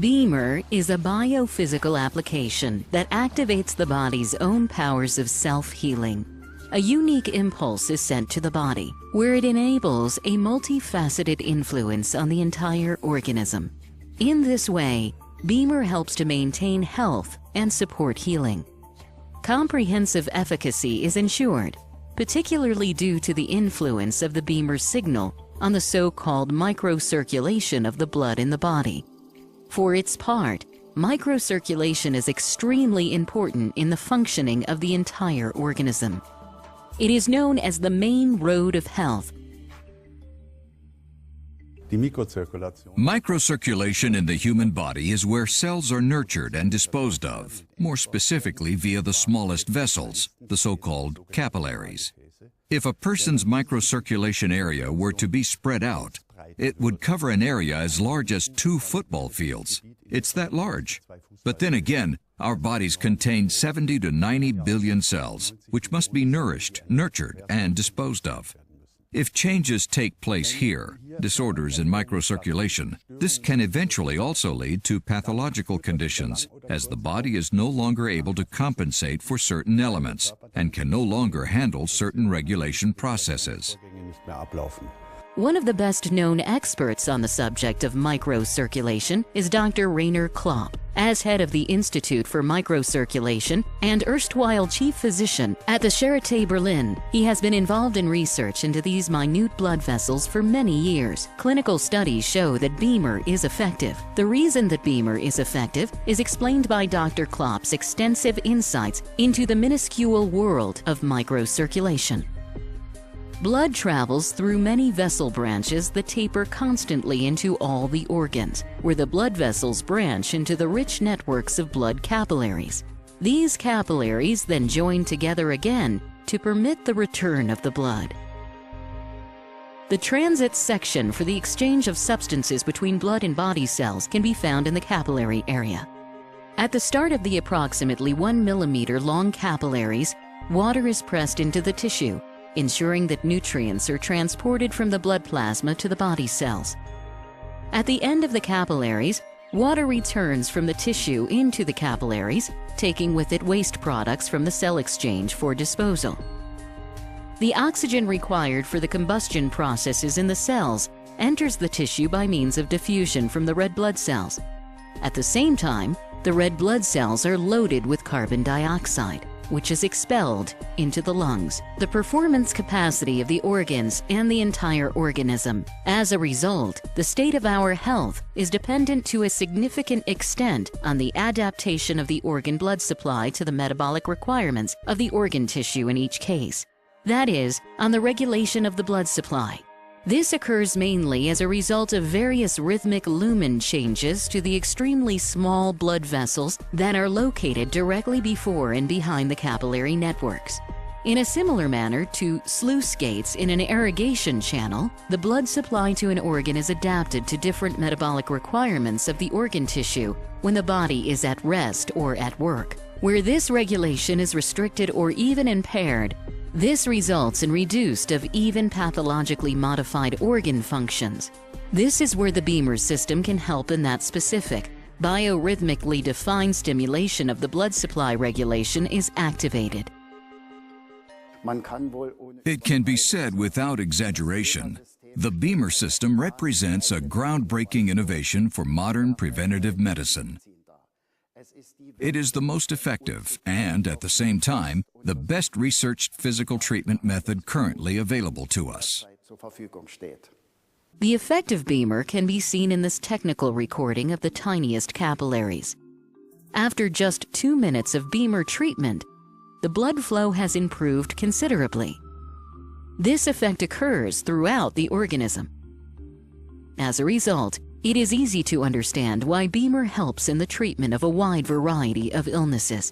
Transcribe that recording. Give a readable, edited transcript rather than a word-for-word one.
Bemer is a biophysical application that activates the body's own powers of self-healing. A unique impulse is sent to the body, where it enables a multifaceted influence on the entire organism. In this way, Bemer helps to maintain health and support healing. Comprehensive efficacy is ensured, particularly due to the influence of the Bemer signal on the so-called microcirculation of the blood in the body. For its part, microcirculation is extremely important in the functioning of the entire organism. It is known as the main road of health. Microcirculation in the human body is where cells are nurtured and disposed of, more specifically via the smallest vessels, the so-called capillaries. If a person's microcirculation area were to be spread out, it would cover an area as large as 2 football fields. It's that large. But then again, our bodies contain 70 to 90 billion cells, which must be nourished, nurtured, and disposed of. If changes take place here, disorders in microcirculation, this can eventually also lead to pathological conditions, as the body is no longer able to compensate for certain elements and can no longer handle certain regulation processes. One of the best-known experts on the subject of microcirculation is Dr. Rainer Klopp. As head of the Institute for Microcirculation and erstwhile chief physician at the Charité Berlin, he has been involved in research into these minute blood vessels for many years. Clinical studies show that Bemer is effective. The reason that Bemer is effective is explained by Dr. Klopp's extensive insights into the minuscule world of microcirculation. Blood travels through many vessel branches that taper constantly into all the organs, where the blood vessels branch into the rich networks of blood capillaries. These capillaries then join together again to permit the return of the blood. The transit section for the exchange of substances between blood and body cells can be found in the capillary area. At the start of the approximately 1 millimeter long capillaries, water is pressed into the tissue, ensuring that nutrients are transported from the blood plasma to the body cells. At the end of the capillaries, water returns from the tissue into the capillaries, taking with it waste products from the cell exchange for disposal. The oxygen required for the combustion processes in the cells enters the tissue by means of diffusion from the red blood cells. At the same time, the red blood cells are loaded with carbon dioxide, which is expelled into the lungs, the performance capacity of the organs and the entire organism. As a result, the state of our health is dependent to a significant extent on the adaptation of the organ blood supply to the metabolic requirements of the organ tissue in each case. That is, on the regulation of the blood supply. This occurs mainly as a result of various rhythmic lumen changes to the extremely small blood vessels that are located directly before and behind the capillary networks. In a similar manner to sluice gates in an irrigation channel, the blood supply to an organ is adapted to different metabolic requirements of the organ tissue when the body is at rest or at work. Where this regulation is restricted or even impaired, this results in reduced of even pathologically modified organ functions. This is where the Bemer system can help in that specific, biorhythmically defined stimulation of the blood supply regulation is activated. It can be said without exaggeration, the Bemer system represents a groundbreaking innovation for modern preventative medicine. It is the most effective and, at the same time, the best researched physical treatment method currently available to us. The effect of Bemer can be seen in this technical recording of the tiniest capillaries. After just 2 minutes of Bemer treatment, the blood flow has improved considerably. This effect occurs throughout the organism. As a result, it is easy to understand why Bemer helps in the treatment of a wide variety of illnesses.